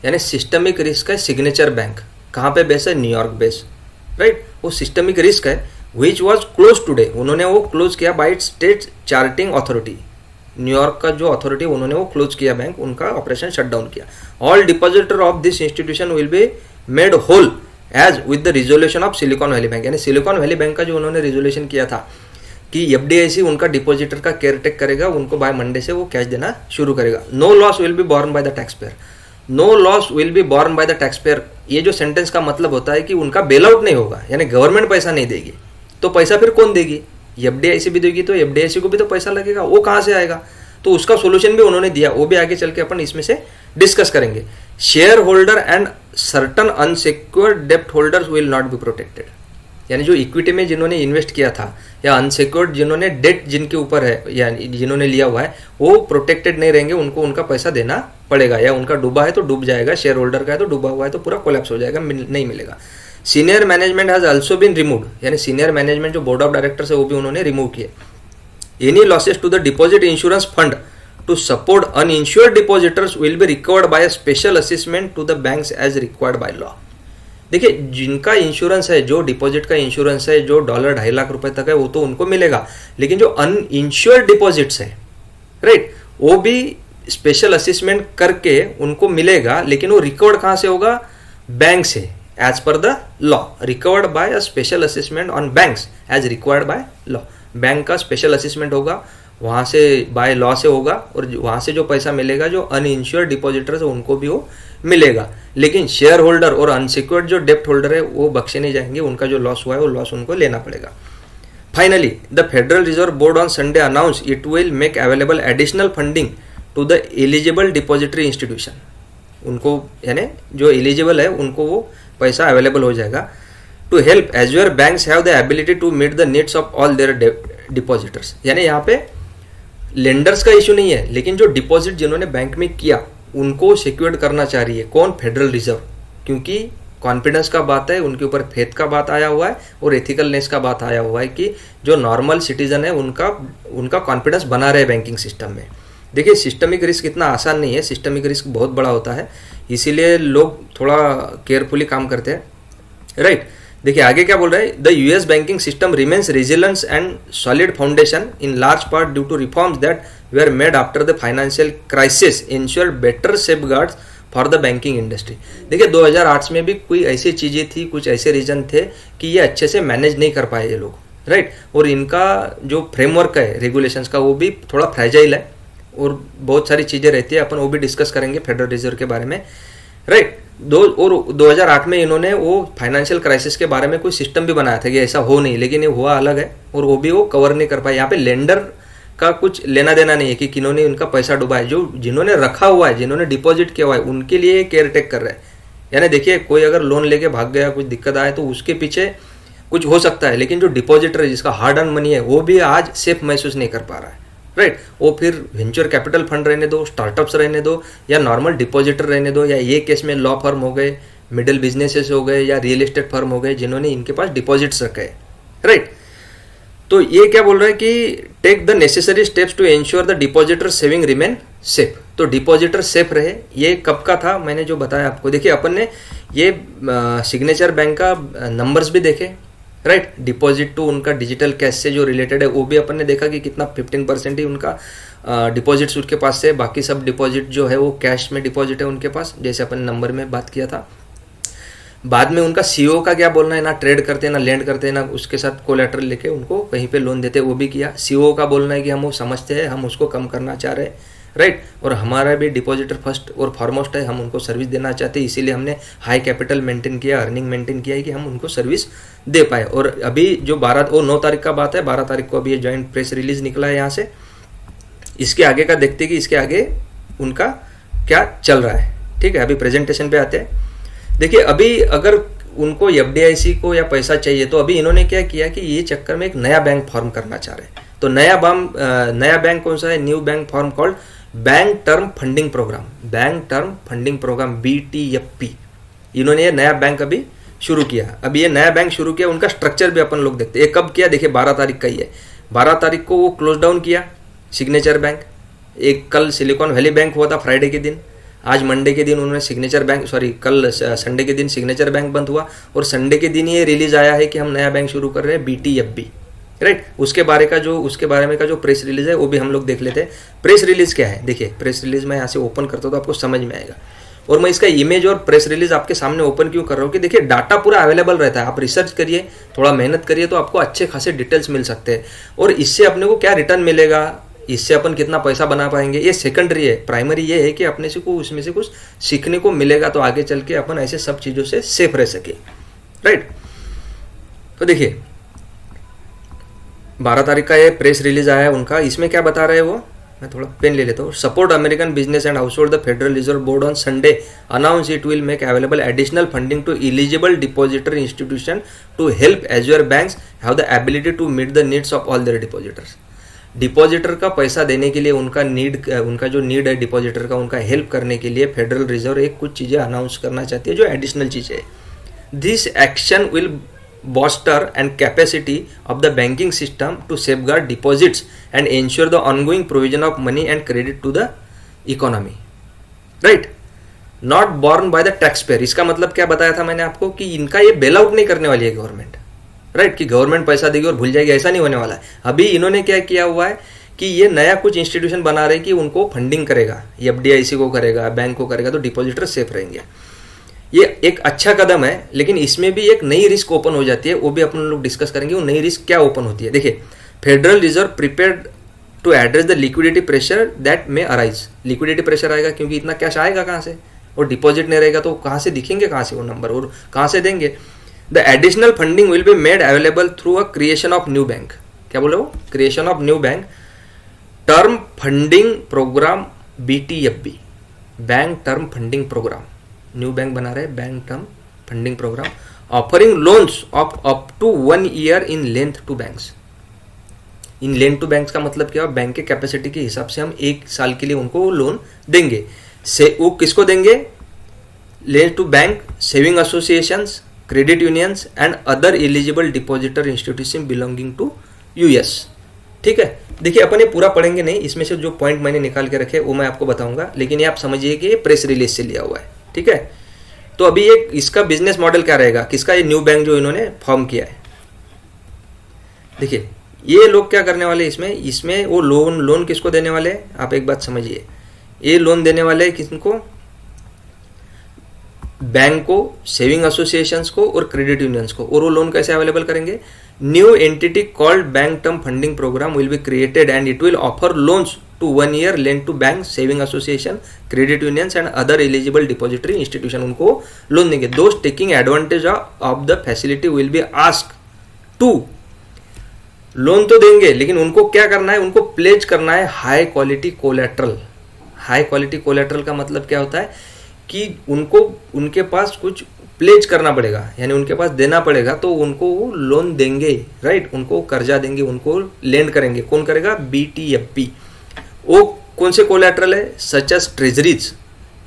यानी सिस्टमिक रिस्क है सिग्नेचर बैंक, कहाँ पे बेस है, न्यूयॉर्क बेस, राइट। वो सिस्टमिक रिस्क है विच वॉज क्लोज टुडे, उन्होंने वो क्लोज किया by state charting authority, New York का जो अथॉरिटी उन्होंने वो क्लोज किया बैंक, उनका ऑपरेशन शट डाउन किया। All depositor of this institution will be made whole as with the resolution of Silicon Valley Bank, यानी सिलिकॉन वैली बैंक का जो उन्होंने रिजोल्यूशन किया था कि एफडीआईसी उनका डिपॉजिटर का केयर टेक करेगा, उनको बाय मंडे से वो कैश देना शुरू करेगा। No loss will be borne by the taxpayer, no loss will be borne by the taxpayer. ये जो सेंटेंस का मतलब होता है कि उनका बेल आउट नहीं होगा, यानी गवर्नमेंट पैसा नहीं देगी, तो पैसा फिर कौन देगी, एफडीआईसी भी देगी, तो एफडीआईसी को भी तो पैसा लगेगा, वो कहाँ से आएगा। तो उसका सोल्यूशन भी उन्होंने दिया, वो भी आगे चल के अपन इसमें से डिस्कस करेंगे। Shareholder and certain unsecured डेप्ट holders will not be protected, यानी जो इक्विटी में जिन्होंने इन्वेस्ट किया था या अनसिक्योर्ड जिन्होंने डेट जिनके ऊपर है या जिन्होंने लिया हुआ है वो प्रोटेक्टेड नहीं रहेंगे, उनको उनका पैसा देना पड़ेगा, या उनका डूबा है तो डूब जाएगा, शेयर होल्डर का है तो डूबा हुआ है तो पूरा कोलैप्स हो जाएगा, नहीं मिलेगा। Senior management has also been removed, यानी सीनियर मैनेजमेंट जो बोर्ड ऑफ डायरेक्टर्स है वो भी उन्होंने रिमूव किए. Any losses to the deposit insurance fund to support uninsured depositors will be recovered by a special assessment to the banks as required by law. देखिए, जिनका इंश्योरेंस है, जो डिपॉजिट का इंश्योरेंस है, जो $2.5 लाख रुपए तक है, वो तो उनको मिलेगा, लेकिन जो अनइंश्योर्ड डिपॉजिट्स है, राइट, वो भी स्पेशल असेसमेंट करके उनको मिलेगा, लेकिन वो रिकवर्ड कहां से होगा? बैंक से, as per the law, recovered by a special assessment on banks as required by law. Bank का स्पेशल असेसमेंट होगा, वहां से बाय लॉ से होगा, और वहां से जो पैसा मिलेगा जो अनइंश्योर्ड डिपॉजिटर्स है उनको भी वो मिलेगा. लेकिन शेयर होल्डर और अनसिक्योर्ड जो डेप्ट होल्डर है वो बख्शे नहीं जाएंगे, उनका जो लॉस हुआ है वो लॉस उनको लेना पड़ेगा. Finally the federal Reserve Board on Sunday announce it will make available additional funding to the eligible depository institution. उनको, यानी जो एलिजिबल है उनको वो पैसा अवेलेबल हो जाएगा. To help assure banks have the ability to meet the needs of all their depositors. यानी यहाँ पे लेंडर्स का इशू नहीं है, लेकिन जो डिपॉजिट जिन्होंने बैंक में किया उनको सिक्योर्ड करना चाह रही है. कौन? फेडरल रिजर्व, क्योंकि कॉन्फिडेंस का बात है, उनके ऊपर फेथ का बात आया हुआ है और एथिकलनेस का बात आया हुआ है कि जो नॉर्मल सिटीजन है उनका कॉन्फिडेंस बना रहे बैंकिंग सिस्टम में. देखिए, सिस्टमिक रिस्क इतना आसान नहीं है, सिस्टमिक रिस्क बहुत बड़ा होता है, इसीलिए लोग थोड़ा केयरफुली काम करते हैं, राइट. देखिए आगे क्या बोल रहे हैं. The US banking system remains resilience and solid foundation in large part due to reforms that were made after the financial crisis ensure better safeguards for the banking industry. देखिए 2008 में भी कोई ऐसी चीज़ें थी, कुछ ऐसे रीजन थे कि ये अच्छे से मैनेज नहीं कर पाए ये लोग, राइट. और इनका जो फ्रेमवर्क है रेगुलेशंस का वो भी थोड़ा फ्रेजाइल है और बहुत सारी चीज़ें रहती है, अपन वो भी डिस्कस करेंगे फेडरल रिजर्व के बारे में, राइट. 2008 में इन्होंने वो फाइनेंशियल क्राइसिस के बारे में कोई सिस्टम भी बनाया था कि ऐसा हो नहीं, लेकिन ये हुआ अलग है और वो भी वो कवर नहीं कर पाए. यहाँ पे लेंडर का कुछ लेना देना नहीं है कि किन्होंने उनका पैसा डुबा है, जो जिन्होंने रखा हुआ है, जिन्होंने डिपॉजिट किया हुआ है, उनके लिए केयर टेक कर रहे हैं. यानी देखिए, कोई अगर लोन लेके भाग गया, कुछ दिक्कत आए तो उसके पीछे कुछ हो सकता है, लेकिन जो डिपॉजिटर है, जिसका हार्ड अर्न मनी है, वो भी आज सेफ महसूस नहीं कर पा रहा है, राइट. वो फिर वेंचर कैपिटल फंड रहने दो, स्टार्टअप्स रहने दो, या नॉर्मल डिपॉजिटर रहने दो, या ये केस में लॉ फर्म हो गए, मिडिल बिजनेसेस हो गए, या रियल एस्टेट फर्म हो गए, जिन्होंने इनके पास डिपॉजिट्स रखे हैं, राइट. तो ये क्या बोल रहा है कि take the necessary steps to ensure the depositor saving remain safe. तो डिपॉजिटर सेफ रहे. ये कब का था मैंने जो बताया आपको. देखिए, अपन ने ये सिग्नेचर बैंक का नंबर्स भी देखे, राइट. डिपॉजिट टू उनका डिजिटल कैश से जो रिलेटेड है वो भी अपन ने देखा कि कितना 15% ही उनका डिपॉजिट्स उनके पास से, बाकी सब डिपॉजिट जो है वो कैश में डिपॉजिट है उनके पास, जैसे अपन नंबर में बात किया था. बाद में उनका सीईओ का क्या बोलना है, ना ट्रेड करते हैं, ना लैंड करते हैं, ना उसके साथ कोलैटरल लेके उनको कहीं पे लोन देते हैं, वो भी किया. सीईओ का बोलना है कि हम वो समझते हैं, हम उसको कम करना चाह रहे हैं, राइट. और हमारा भी डिपॉजिटर फर्स्ट और फॉरमोस्ट है, हम उनको सर्विस देना चाहते हैं, इसीलिए हमने हाई कैपिटल मेंटेन किया, अर्निंग मेंटेन किया है कि हम उनको सर्विस दे पाए. और अभी जो 9 तारीख का बात है, 12 तारीख को अभी ये जॉइंट प्रेस रिलीज निकला है यहाँ से. इसके आगे का देखते हैं कि इसके आगे उनका क्या चल रहा है, ठीक है. अभी प्रेजेंटेशन पे आते हैं. देखिए, अभी अगर उनको एफडीआईसी को या पैसा चाहिए तो अभी इन्होंने क्या किया कि ये चक्कर में एक नया बैंक फॉर्म करना चाह रहे हैं. तो नया बैंक कौन सा है? New bank form called bank term funding program, bank term funding program BTFP. इन्होंने ये नया बैंक अभी शुरू किया. अभी ये नया बैंक शुरू किया, उनका स्ट्रक्चर भी अपन लोग देखते हैं. ये कब किया? देखिए 12 तारीख का ही है. 12 तारीख को वो क्लोज डाउन किया सिग्नेचर बैंक. एक कल सिलिकॉन वैली बैंक हुआ था फ्राइडे के दिन, आज मंडे के दिन उन्होंने सिग्नेचर बैंक, कल संडे के दिन सिग्नेचर बैंक बंद हुआ, और संडे के दिन ये रिलीज आया है कि हम नया बैंक शुरू कर रहे हैं BTFP, राइट. उसके बारे में का जो प्रेस रिलीज है वो भी हम लोग देख लेते हैं. प्रेस रिलीज क्या है? देखिए, प्रेस रिलीज मैं यहाँ से ओपन करता हूँ तो आपको समझ में आएगा. और मैं इसका इमेज और प्रेस रिलीज आपके सामने ओपन क्यों कर रहा हूँ कि देखिए, डाटा पूरा अवेलेबल रहता है. आप रिसर्च करिए, थोड़ा मेहनत करिए, तो आपको अच्छे खासे डिटेल्स मिल सकते हैं. और इससे अपने को क्या रिटर्न मिलेगा, इससे अपन कितना पैसा बना पाएंगे, ये सेकेंडरी है. प्राइमरी ये है कि अपने से को उसमें से कुछ सीखने को मिलेगा, तो आगे चल के अपन ऐसे सब चीज़ों से सेफ रह सके, राइट. तो देखिए 12 तारीख का ये प्रेस रिलीज आया है उनका. इसमें क्या बता रहे हैं वो, मैं थोड़ा पेन ले लेता हूँ. Support American business and household, the federal Reserve Board on Sunday announce it will make available additional funding to eligible depositor institution to help assure banks have the ability to meet the needs of all their depositors. Depositor का पैसा देने के लिए उनका जो नीड है डिपॉजिटर का, उनका हेल्प करने के लिए फेडरल रिजर्व एक कुछ चीज़ें अनाउंस करना चाहती है जो एडिशनल चीज़ें है, this action will bolster and capacity of the banking system to safeguard deposits and ensure the ongoing provision of money and credit to the economy, right? Not borne by the taxpayer. इसका मतलब क्या बताया था मैंने आपको कि इनका ये बेल आउट नहीं करने वाली है गवर्नमेंट, राइट? कि गवर्नमेंट पैसा देगी और भूल जाएगी, ऐसा नहीं होने वाला है। अभी इन्होंने क्या किया हुआ है कि ये नया कुछ इंस्टीट्यूशन बना रहे कि उनको फंडिंग करेगा, FDIC को करेगा, बैंक को करेगा, तो डिपॉजिटर सेफ रहेंगे। ये एक अच्छा कदम है, लेकिन इसमें भी एक नई रिस्क ओपन हो जाती है, वो भी अपन लोग डिस्कस करेंगे। वो नई रिस्क क्या ओपन होती है? देखिए, Federal Reserve prepared to address the liquidity pressure that may arise. Liquidity pressure आएगा क्योंकि इतना कैश आएगा कहाँ से, और डिपॉजिट नहीं रहेगा तो कहाँ से दिखेंगे, कहाँ से वो नंबर, और कहाँ से देंगे? The additional funding will be made available through a creation of new bank. क्या बोले वो? Creation of new bank, term funding program, BTFB, bank term funding program. New bank बना रहे, bank term funding program, offering loans of up to 1 year in length to banks. In length to banks का मतलब क्या? बैंक के कैपेसिटी के हिसाब से हम 1 साल के लिए उनको लोन देंगे। से वो किसको देंगे? Length to bank, saving associations, credit unions and other eligible depositor institution belonging to US। ठीक है, देखिए अपन ये पूरा पढ़ेंगे नहीं, इसमें से जो पॉइंट मैंने निकाल के रखे वो मैं आपको बताऊंगा, लेकिन ये आप समझिए कि ये प्रेस रिलीज से लिया हुआ है। ठीक है, तो अभी ये इसका बिजनेस मॉडल क्या रहेगा, किसका? ये न्यू बैंक जो इन्होंने फॉर्म किया है। देखिए, ये लोग क्या करने वाले इसमें वो लोन किसको देने वाले हैं? आप एक बात समझिए, ये लोन देने वाले किसको? बैंक को, सेविंग एसोसिएशंस को और क्रेडिट यूनियंस को। और वो लोन कैसे अवेलेबल करेंगे? New entity called bank term funding program will be created and it will offer loans to 1 year lend to bank, saving association, credit unions and other eligible depository institution। उनको लोन देंगे। Those taking advantage of the facility will be asked to, loan तो देंगे लेकिन उनको क्या करना है? उनको प्लेज करना है high quality collateral. High quality collateral का मतलब क्या होता है कि उनको उनके पास कुछ प्लेज करना पड़ेगा, यानी उनके पास देना पड़ेगा, तो उनको वो लोन देंगे, राइट? उनको कर्जा देंगे, उनको लेंड करेंगे। कौन करेगा? BTFB। वो कौन से कोलैटरल है? सच एज ट्रेजरीज,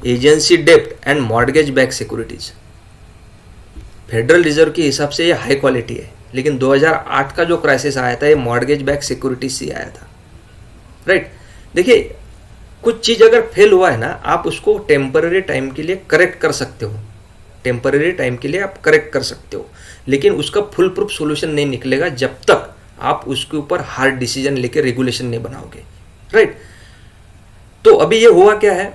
एजेंसी डेप्ट and mortgage back securities. Federal Reserve के हिसाब से ये हाई क्वालिटी है, लेकिन 2008 का जो क्राइसिस आया था ये मॉर्गेज बैक सिक्योरिटीज से आया था, राइट? देखिए, कुछ चीज अगर फेल हुआ है ना, आप उसको टेम्पररी टाइम के लिए करेक्ट कर सकते हो, टेम्पररी टाइम के लिए आप करेक्ट कर सकते हो, लेकिन उसका फुल प्रूफ सोल्यूशन नहीं निकलेगा जब तक आप उसके ऊपर हार्ड डिसीजन लेके रेगुलेशन नहीं बनाओगे, राइट? तो अभी ये हुआ क्या है,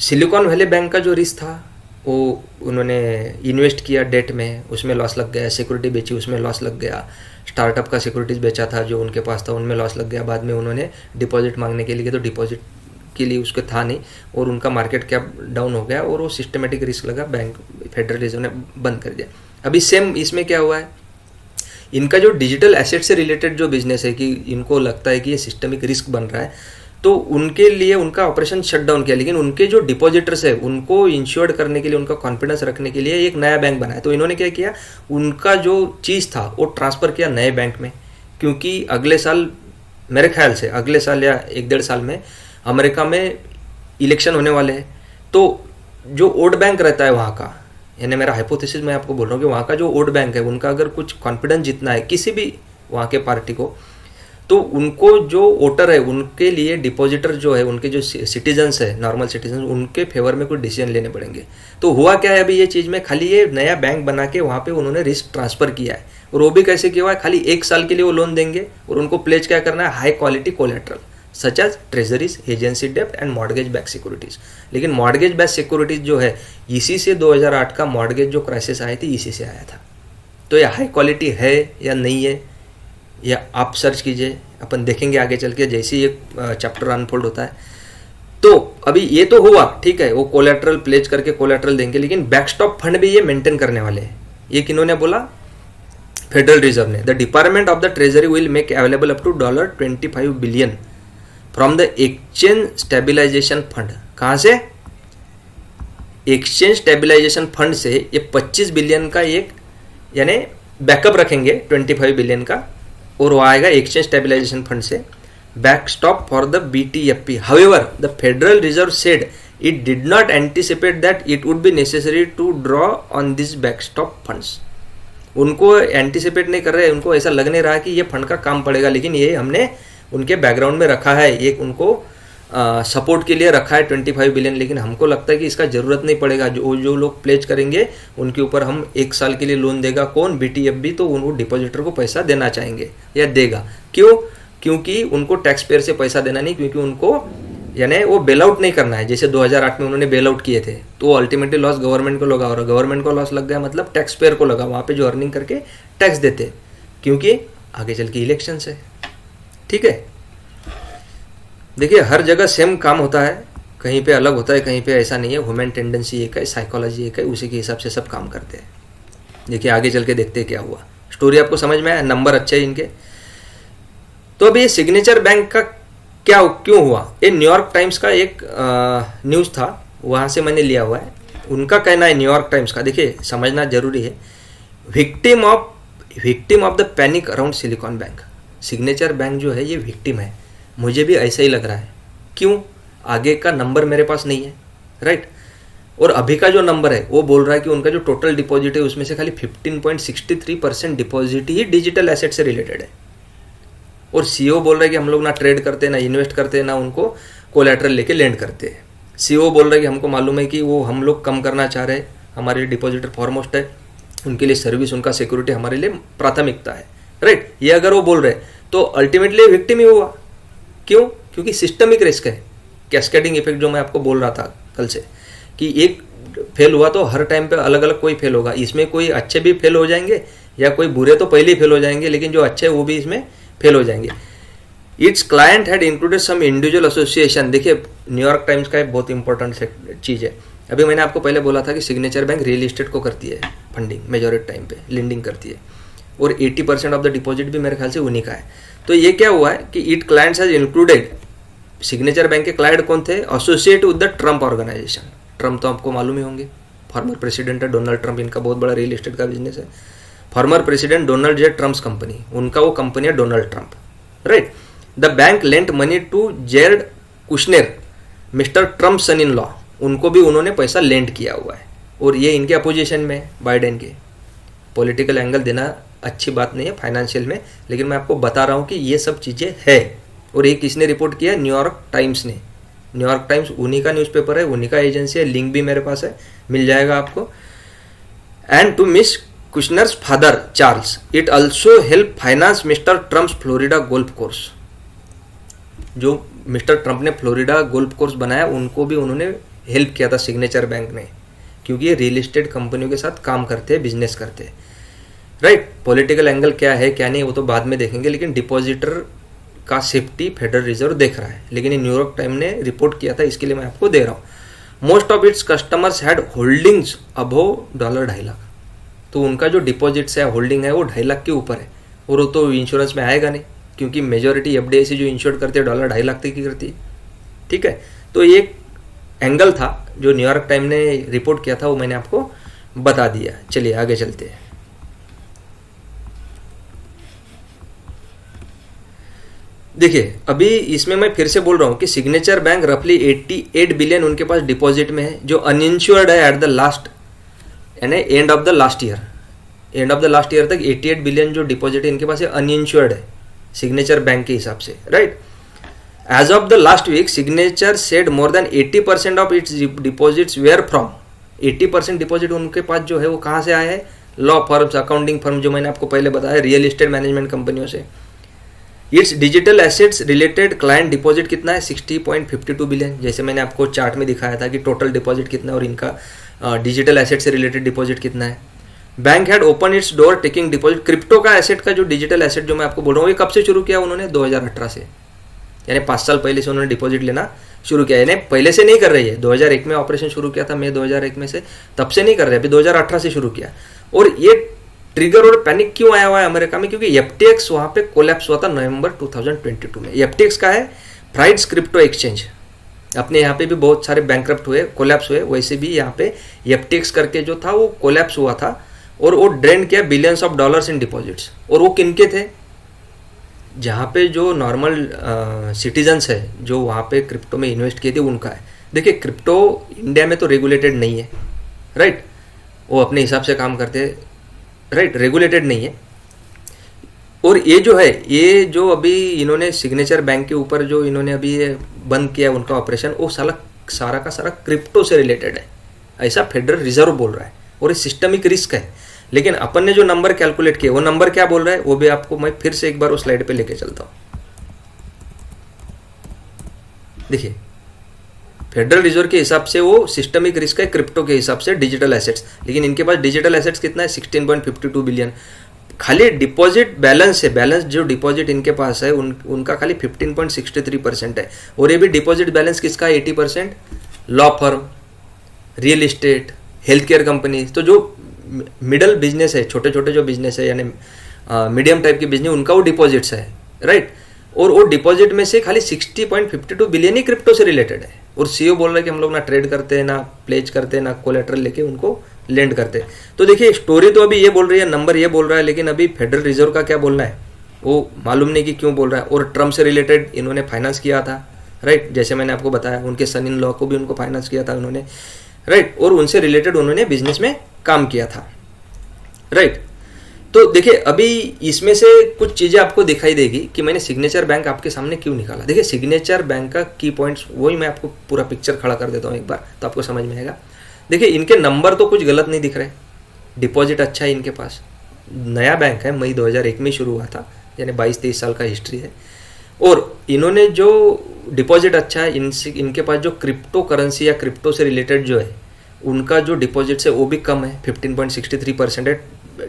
सिलिकॉन वैली बैंक का जो रिस्क था वो उन्होंने इन्वेस्ट किया डेट में, उसमें लॉस लग गया, सिक्योरिटी बेची उसमें लॉस लग गया, स्टार्टअप का सिक्योरिटीज बेचा था जो उनके पास था उनमें लॉस लग गया, बाद में उन्होंने डिपॉजिट मांगने के लिए गए तो डिपॉजिट के लिए उसके था नहीं और उनका मार्केट कैप डाउन हो गया और वो सिस्टमेटिक रिस्क लगा, बैंक फेडरल रिजर्व ने बंद कर दिया। अभी सेम इसमें क्या हुआ है, इनका जो डिजिटल एसेट से रिलेटेड जो बिजनेस है कि इनको लगता है कि ये सिस्टमिक रिस्क बन रहा है, तो उनके लिए उनका ऑपरेशन शट डाउन किया, लेकिन उनके जो डिपॉजिटर्स है उनको इंश्योर्ड करने के लिए, उनका कॉन्फिडेंस रखने के लिए एक नया बैंक बनाया। तो इन्होंने क्या किया, उनका जो चीज़ था वो ट्रांसफ़र किया नए बैंक में, क्योंकि अगले साल, मेरे ख्याल से अगले साल या 1-1.5 साल में अमेरिका में इलेक्शन होने वाले हैं, तो जो वोट बैंक रहता है वहाँ का, यानी मेरा हाइपोथेसिस मैं आपको बोल रहा हूँ कि वहाँ का जो वोट बैंक है उनका अगर कुछ कॉन्फिडेंस जितना है किसी भी वहाँ के पार्टी को, तो उनको जो वोटर है उनके लिए डिपॉजिटर जो है, उनके जो सिटीजन्स है, नॉर्मल सिटीजन, उनके फेवर में कुछ डिसीजन लेने पड़ेंगे। तो हुआ क्या है अभी ये चीज़ में, खाली ये नया बैंक बना के वहाँ पे उन्होंने रिस्क ट्रांसफ़र किया है, और वो भी कैसे किया हुआ है, खाली 1 साल के लिए वो लोन देंगे और उनको प्लेज क्या करना है, high quality collateral such as treasuries, agency डेप्ट एंड मॉर्गेज बैक सिक्योरिटीज़। लेकिन मॉर्गेज बैक सिक्योरिटीज़ जो है इसी से 2008 का मॉर्गेज जो क्राइसिस आई थी इसी से आया था। तो ये हाई क्वालिटी है या नहीं है, या आप सर्च कीजिए, अपन देखेंगे आगे चल के जैसे ये चैप्टर अनफोल्ड होता है। तो अभी ये तो हुआ, ठीक है, वो कोलेट्रल प्लेज करके कोलेट्रल देंगे, लेकिन बैकस्टॉप फंड भी ये मेंटेन करने वाले हैं। ये किन्होंने बोला, फेडरल रिजर्व ने। The department of the treasury will make available up to $25 billion from the exchange stabilization fund. कहाँ से? एक्सचेंज स्टेबिलाईजेशन फंड से ये 25 बिलियन का एक, यानी बैकअप रखेंगे 25 बिलियन का, और वो आएगा एक्सचेंज स्टेबिलाईजेशन फंड से, backstop for the BTFP। However the federal Reserve said it did not anticipate that it would be necessary to draw on this backstop funds. उनको एंटिसिपेट नहीं कर रहे, उनको ऐसा लग नहीं रहा कि ये फंड का काम पड़ेगा, लेकिन ये हमने उनके बैकग्राउंड में रखा है, एक उनको सपोर्ट के लिए रखा है 25 बिलियन, लेकिन हमको लगता है कि इसका ज़रूरत नहीं पड़ेगा। जो लोग प्लेज करेंगे उनके ऊपर हम 1 साल के लिए लोन देगा कौन, BTFB, तो वो डिपॉजिटर को पैसा देना चाहेंगे या देगा। क्यों? क्योंकि उनको टैक्स पेयर से पैसा देना नहीं, क्योंकि उनको यानी वो बेल आउट नहीं करना है। जैसे 2008 में उन्होंने बेल आउट किए थे तो अल्टीमेटली लॉस गवर्नमेंट को लगा, और गवर्नमेंट को लॉस लग गया मतलब टैक्स पेयर को लगा, वहाँ पे जो अर्निंग करके टैक्स देते, क्योंकि आगे चल के इलेक्शन है। ठीक है, देखिए हर जगह सेम काम होता है, कहीं पे अलग होता है, कहीं पे ऐसा नहीं है। ह्यूमन टेंडेंसी एक है, साइकोलॉजी एक है, उसी के हिसाब से सब काम करते हैं। देखिए आगे चल के देखते हैं क्या हुआ। स्टोरी आपको समझ में आया, नंबर अच्छे हैं इनके। तो अभी ये सिग्नेचर बैंक का क्या क्यों हुआ, ये न्यूयॉर्क टाइम्स का एक न्यूज़ था, वहाँ से मैंने लिया हुआ है। उनका कहना है न्यूयॉर्क टाइम्स का, देखिए समझना जरूरी है। Victim of the panic around silicon bank. Signature bank जो है ये विक्टिम है, मुझे भी ऐसा ही लग रहा है। क्यों? आगे का नंबर मेरे पास नहीं है, राइट। और अभी का जो नंबर है वो बोल रहा है कि उनका जो टोटल डिपॉजिट है उसमें से खाली 15.63% डिपॉजिट ही डिजिटल एसेट से रिलेटेड है। और CEO बोल रहा है कि हम लोग ना ट्रेड करते, ना इन्वेस्ट करते, ना उनको कोलैटरल लेके लेंड करते हैं। CEO बोल रहा है कि हमको मालूम है कि वो हम लोग कम करना चाह रहे हैं, हमारे लिए डिपॉजिटर फॉरमोस्ट है, उनके लिए सर्विस, उनका सिक्योरिटी हमारे लिए प्राथमिकता है, राइट। ये अगर वो बोल रहे तो अल्टीमेटली विक्टिम ही हुआ। क्यों? क्योंकि सिस्टमिक रिस्क है, कैस्केडिंग इफेक्ट जो मैं आपको बोल रहा था कल से, कि एक फेल हुआ तो हर टाइम पे अलग अलग कोई फेल होगा। इसमें कोई अच्छे भी फेल हो जाएंगे या कोई बुरे तो पहले ही फेल हो जाएंगे, लेकिन जो अच्छे वो भी इसमें फेल हो जाएंगे। Its client had included some individual association. देखिए न्यूयॉर्क टाइम्स का एक बहुत इंपॉर्टेंट चीज़ है। अभी मैंने आपको पहले बोला था कि सिग्नेचर बैंक रियल इस्टेट को करती है फंडिंग, मेजॉरिटी टाइम पे लेंडिंग करती है, और 80% ऑफ द डिपॉजिट भी मेरे ख्याल से उन्हीं का है। तो ये क्या हुआ है कि it clients has included, signature bank के क्लाइंट कौन थे, associate with the Trump organization. Trump तो आपको मालूम ही होंगे, फॉर्मर प्रेसिडेंट है डोनाल्ड ट्रम्प, इनका बहुत बड़ा रियल इस्टेट का बिजनेस है। Former president Donald J Trump's company, उनका वो कंपनी है Donald Trump, right. The bank lent money to Jared Kushner, mister Trump son in law, उनको भी उन्होंने पैसा लेंट किया हुआ है, और ये इनके अपोजिशन में बाइडेन के। पॉलिटिकल एंगल देना अच्छी बात नहीं है फाइनेंशियल में, लेकिन मैं आपको बता रहा हूँ कि ये सब चीज़ें है। और ये किसने रिपोर्ट किया? न्यूयॉर्क टाइम्स ने। न्यूयॉर्क टाइम्स उन्हीं का न्यूज़पेपर है, उन्हीं का एजेंसी है, लिंक भी मेरे पास है, मिल जाएगा आपको। And to miss Kushner's father Charles, it also help finance mister Trump's Florida golf course. जो मिस्टर ट्रम्प ने फ्लोरिडा गोल्फ कोर्स बनाया, उनको भी उन्होंने हेल्प किया था सिग्नेचर बैंक ने, क्योंकि ये रियल एस्टेट कंपनियों के साथ काम करते हैं, बिजनेस करते हैं, राइट। पॉलिटिकल एंगल क्या है क्या नहीं वो तो बाद में देखेंगे, लेकिन डिपॉजिटर का सेफ्टी फेडरल रिजर्व देख रहा है। लेकिन ये न्यूयॉर्क टाइम ने रिपोर्ट किया था, इसके लिए मैं आपको दे रहा हूँ। Most of its customers had holdings above $2.5 lakh. तो उनका जो डिपॉजिट्स है, होल्डिंग है, वो 2.5 लाख के ऊपर है, और वो तो इंश्योरेंस में आएगा नहीं, क्योंकि मेजॉरिटी FDIC जो इंश्योर करते हैं $2.5 लाख तक की करती है, ठीक है। तो ये एक एंगल था जो न्यूयॉर्क टाइम ने रिपोर्ट किया था, वो मैंने आपको बता दिया। चलिए आगे चलते हैं। देखिए अभी इसमें मैं फिर से बोल रहा हूँ कि सिग्नेचर बैंक रफली 88 बिलियन उनके पास डिपॉजिट में है, जो अनइंश्योर्ड है एट द लास्ट, यानी end of the last year तक 88 बिलियन जो डिपॉजिट है इनके पास है, अनइंश्योर्ड है सिग्नेचर बैंक के हिसाब से, right. As of the last week Signature said more than 80% of its deposits were from. 80% deposit उनके पास जो है वो कहाँ से आया है? लॉ फर्म्स, अकाउंटिंग फर्म, जो मैंने आपको पहले बताया, रियल एस्टेट मैनेजमेंट कंपनियों से। It's digital assets related client deposit कितना है? 60.52 बिलियन। जैसे मैंने आपको चार्ट में दिखाया था कि टोटल डिपॉजिट कितना है और इनका डिजिटल एसेट से रिलेटेड डिपॉजिट कितना है। Bank had open it's door taking deposit. Crypto का एसेट का जो डिजिटल एसेट जो मैं आपको बोल रहा हूँ, ये कब से शुरू किया उन्होंने? 2018 से, यानी 5 साल पहले से उन्होंने डिपॉजिट लेना शुरू किया। यानी पहले से नहीं कर रही है, 2001 में ऑपरेशन शुरू किया था, मई 2001 में से, तब से नहीं कर रहे, अभी 2018 से शुरू किया। और ये ट्रिगर और पैनिक क्यों आया हुआ है अमेरिका में? क्योंकि FTX वहाँ पे कोलैप्स हुआ था नवंबर 2022 में। FTX का है फ्राइड्स क्रिप्टो एक्सचेंज। अपने यहाँ पे भी बहुत सारे बैंकक्रप्ट हुए, कोलैप्स हुए, वैसे भी यहाँ पे FTX करके जो था वो कोलैप्स हुआ था, और वो ड्रेन किया billions of dollars in deposits. और वो किनके थे? जहाँ पे जो नॉर्मल सिटीजन्स है जो वहाँ पे क्रिप्टो में इन्वेस्ट किए थे उनका है। देखिए क्रिप्टो इंडिया में तो रेगुलेटेड नहीं है, राइट, वो अपने हिसाब से काम करते हैं, राइट, रेगुलेटेड नहीं है। और ये जो है, ये जो अभी इन्होंने सिग्नेचर बैंक के ऊपर जो इन्होंने अभी ये बंद किया उनका ऑपरेशन, वो सारा का सारा क्रिप्टो से रिलेटेड है, ऐसा फेडरल रिजर्व बोल रहा है, और ये सिस्टमिक रिस्क है। लेकिन अपन ने जो नंबर कैलकुलेट किया वो नंबर क्या बोल रहा है वो भी आपको मैं फिर से एक बार उस स्लाइड पे लेके चलता हूँ। देखिए फेडरल रिजर्व के हिसाब से वो सिस्टमिक रिस्क है क्रिप्टो के हिसाब से डिजिटल एसेट्स, लेकिन इनके पास डिजिटल एसेट्स कितना है 16.52 बिलियन। खाली डिपॉजिट बैलेंस है, बैलेंस जो डिपॉजिट इनके पास है उनका खाली 15.63% है, और ये भी डिपॉजिट बैलेंस किसका 80% law firm, real estate, health care company. तो जो मिडल बिजनेस है, छोटे छोटे जो बिजनेस है यानी मीडियम टाइप की बिजनेस, उनका वो डिपॉजिट्स है, राइट। और वो डिपॉजिट में से खाली 60.52 बिलियन ही क्रिप्टो से रिलेटेड है। और सीईओ बोल रहा है कि हम लोग ना ट्रेड करते हैं, ना प्लेज करते हैं, ना कोलेटरल लेके उनको लेंड करते हैं। तो देखिए स्टोरी तो अभी ये बोल रही है, नंबर ये बोल रहा है, लेकिन अभी फेडरल रिजर्व का क्या बोलना है वो मालूम नहीं कि क्यों बोल रहा है। और ट्रम्प से रिलेटेड इन्होंने फाइनेंस किया था, राइट, जैसे मैंने आपको बताया, उनके सन इन लॉ को भी उनको फाइनेंस किया था उन्होंने, राइट, और उनसे रिलेटेड उन्होंने बिजनेस में काम किया था, राइट। तो देखिए अभी इसमें से कुछ चीज़ें आपको दिखाई देगी कि मैंने सिग्नेचर बैंक आपके सामने क्यों निकाला। देखिए सिग्नेचर बैंक का की पॉइंट्स वही मैं आपको पूरा पिक्चर खड़ा कर देता हूँ एक बार, तो आपको समझ में आएगा। देखिए इनके नंबर तो कुछ गलत नहीं दिख रहे, डिपॉजिट अच्छा है इनके पास, नया बैंक है, मई 2001 में शुरू हुआ था, यानी 22-23 साल का हिस्ट्री है। और इन्होंने जो डिपॉजिट अच्छा है, इनके पास जो क्रिप्टो करेंसी या क्रिप्टो से रिलेटेड जो है उनका जो डिपॉजिट्स है वो भी कम है, 15.63% है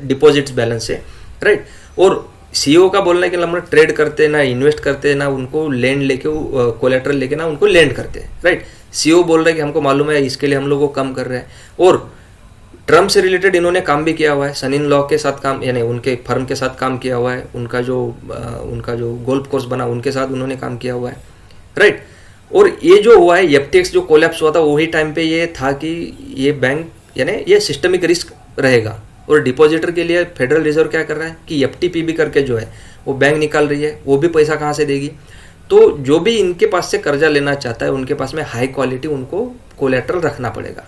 डिपॉजिट्स बैलेंस है, राइट। और सीईओ का बोलना है कि हम लोग ट्रेड करते ना इन्वेस्ट करते ना उनको लैंड लेके कोलेटरल लेके ना उनको लैंड करते, राइट। सीईओ बोल रहा है कि हमको मालूम है इसके लिए हम लोग वो काम कर रहे हैं। और ट्रम्प से रिलेटेड इन्होंने काम भी किया हुआ है, सन इन लॉ के साथ काम, यानी उनके फर्म के साथ काम किया हुआ है, उनका जो गोल्फ कोर्स बना उनके साथ उन्होंने काम किया हुआ है, राइट। और ये जो हुआ है एफटीएक्स जो कोलैप्स हुआ था वही टाइम पे ये था कि ये बैंक यानी ये सिस्टमिक रिस्क रहेगा। और डिपॉजिटर के लिए फेडरल रिजर्व क्या कर रहा है कि एफटीपीबी करके जो है वो बैंक निकाल रही है, वो भी पैसा कहाँ से देगी। तो जो भी इनके पास से कर्जा लेना चाहता है उनके पास में हाई क्वालिटी उनको कोलेटरल रखना पड़ेगा,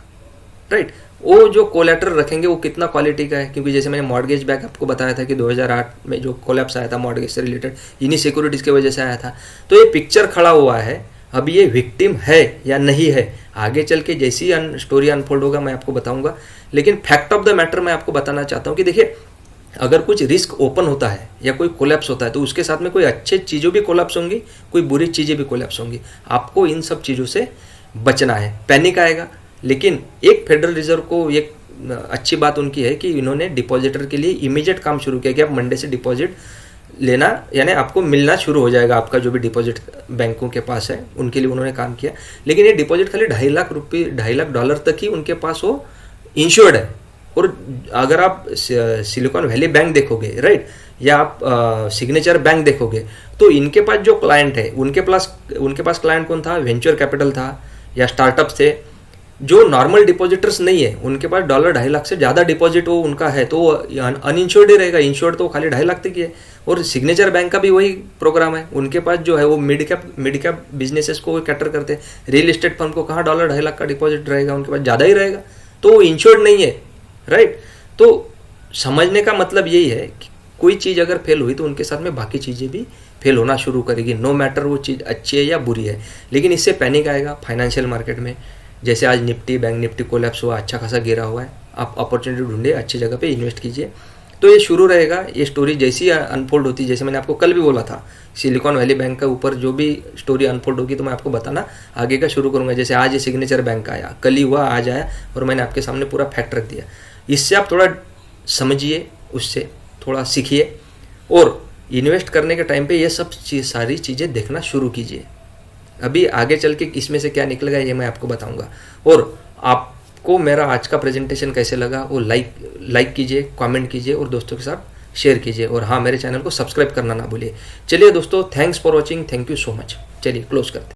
राइट। वो जो कोलेटरल रखेंगे वो कितना क्वालिटी का है, क्योंकि जैसे मैंने मॉर्गेज बैक आपको बताया था कि 2008 में जो कोलैप्स आया था मॉर्गेज से रिलेटेड इन्हीं सिक्योरिटीज़ की वजह से आया था। तो ये पिक्चर खड़ा हुआ है, अब ये विक्टिम है या नहीं है आगे चल के जैसी स्टोरी अनफोल्ड होगा मैं आपको बताऊंगा। लेकिन फैक्ट ऑफ द मैटर मैं आपको बताना चाहता हूँ कि देखिए अगर कुछ रिस्क ओपन होता है या कोई कोलैप्स होता है तो उसके साथ में कोई अच्छे चीज़ों भी कोलैप्स होंगी, कोई बुरी चीज़ें भी कोलैप्स होंगी। आपको इन सब चीज़ों से बचना है, पैनिक आएगा। लेकिन एक फेडरल रिजर्व को एक अच्छी बात उनकी है कि इन्होंने डिपॉजिटर के लिए इमीडिएट काम शुरू किया कि आप मंडे से डिपॉजिट लेना यानी आपको मिलना शुरू हो जाएगा, आपका जो भी डिपॉजिट बैंकों के पास है उनके लिए उन्होंने काम किया। लेकिन ये डिपॉजिट खाली $2.5 लाख तक ही उनके पास वो इंश्योर्ड है। और अगर आप सिलिकॉन वैली बैंक देखोगे, राइट, या आप सिग्नेचर बैंक देखोगे तो इनके पास जो क्लाइंट है उनके पास क्लाइंट कौन था, वेंचर कैपिटल था या स्टार्टअप्स थे। जो नॉर्मल डिपॉजिटर्स नहीं है उनके पास $2.5 लाख से ज़्यादा डिपॉजिट वो उनका है तो अनइंश्योर्ड ही रहेगा, इंश्योर्ड तो खाली $2.5 लाख तक ही है। और सिग्नेचर बैंक का भी वही प्रोग्राम है, उनके पास जो है वो मिड कैप बिजनेसेस को कैटर करते हैं। रियल एस्टेट फर्म को कहाँ $2.5 लाख का डिपॉजिट रहेगा, उनके पास ज़्यादा ही रहेगा, तो वो इंश्योर्ड नहीं है, राइट। तो समझने का मतलब यही है कि कोई चीज़ अगर फेल हुई तो उनके साथ में बाकी चीज़ें भी फेल होना शुरू करेगी, नो मैटर वो चीज़ अच्छी है या बुरी है। लेकिन इससे पैनिक आएगा फाइनेंशियल मार्केट में। जैसे आज निफ्टी, बैंक निफ्टी कोलैप्स हुआ, अच्छा खासा गिरा हुआ है, आप अपॉर्चुनिटी ढूंढिए, अच्छी जगह पे इन्वेस्ट कीजिए। तो ये शुरू रहेगा, ये स्टोरी जैसी अनफोल्ड होती, जैसे मैंने आपको कल भी बोला था सिलिकॉन वैली बैंक के ऊपर जो भी स्टोरी अनफोल्ड होगी तो मैं आपको बताना आगे का शुरू करूँगा। जैसे आज ये सिग्नेचर बैंक का आया, कल ही हुआ, आज आया, और मैंने आपके सामने पूरा फैक्ट रख दिया। इससे आप थोड़ा समझिए, उससे थोड़ा सीखिए और इन्वेस्ट करने के टाइम पे ये सब सारी चीज़ें देखना शुरू कीजिए। अभी आगे चल के इसमें से क्या निकलेगा ये मैं आपको बताऊंगा। और आपको मेरा आज का प्रेजेंटेशन कैसे लगा वो लाइक कीजिए, कमेंट कीजिए और दोस्तों के साथ शेयर कीजिए। और हाँ, मेरे चैनल को सब्सक्राइब करना ना भूलिए। चलिए दोस्तों, thanks for watching, thank you so much. चलिए क्लोज करते हैं।